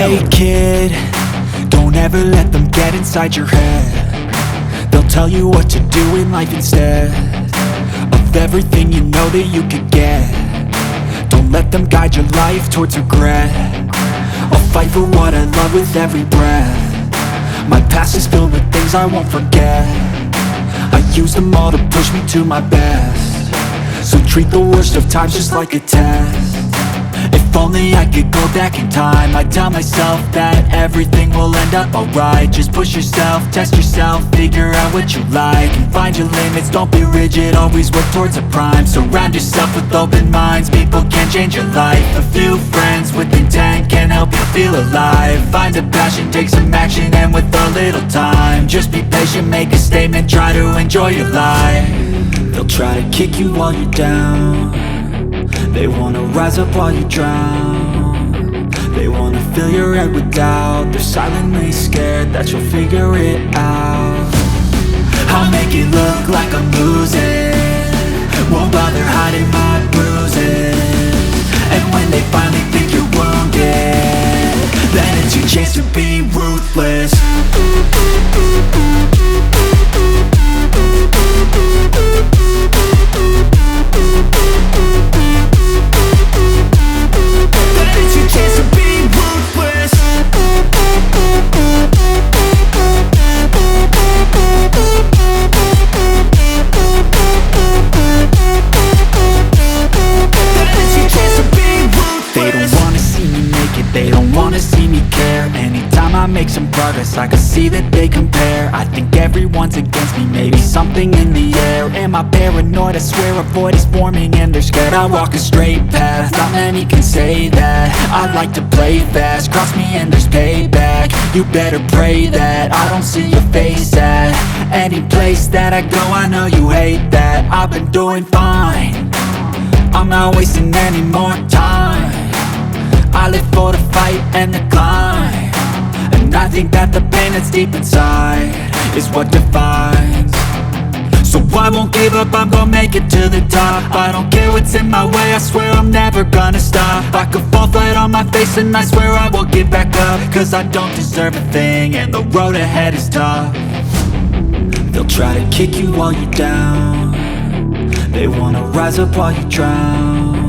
Hey kid, don't ever let them get inside your head. They'll tell you what to do in life instead of everything you know that you could get. Don't let them guide your life towards regret. I'll fight for what I love with every breath. My past is filled with things I won't forget. I use them all to push me to my best. So treat the worst of times just like a test. If only I could go back in time, I'd tell myself that everything will end up alright. Just push yourself, test yourself, figure out what you like, and find your limits, don't be rigid, always work towards a prime. Surround yourself with open minds, people can change your life. A few friends with intent can help you feel alive. Find a passion, take some action, and with a little time, just be patient, make a statement, try to enjoy your life. They'll try to kick you while you're down. They wanna rise up while you drown. They wanna fill your head with doubt. They're silently scared that you'll figure it out. I'll make it look like I'm losing, won't bother hiding my bruises. And when they finally think you're wounded, then it's your chance to be ruthless. They don't wanna see me care. Anytime I make some progress, I can see that they compare. I think everyone's against me, maybe something in the air. Am I paranoid? I swear a void is forming and they're scared I walk a straight path. Not many can say that. I like to play fast, cross me and there's payback. You better pray that I don't see your face at any place that I go. I know you hate that. I've been doing fine, I'm not wasting any more time. I live for the fight and the climb, and I think that the pain that's deep inside is what defines. So I won't give up, I'm gonna make it to the top. I don't care what's in my way, I swear I'm never gonna stop. I could fall flat on my face and I swear I will get back up, cause I don't deserve a thing and the road ahead is tough. They'll try to kick you while you're down. They wanna rise up while you drown.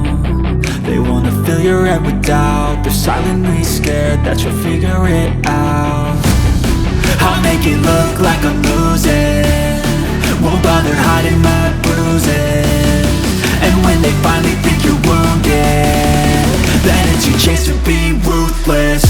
They wanna fill your head with doubt. They're silently scared that you'll figure it out. I'll make it look like I'm losing, won't bother hiding my bruises. And when they finally think you're wounded, then it's your chance to be ruthless.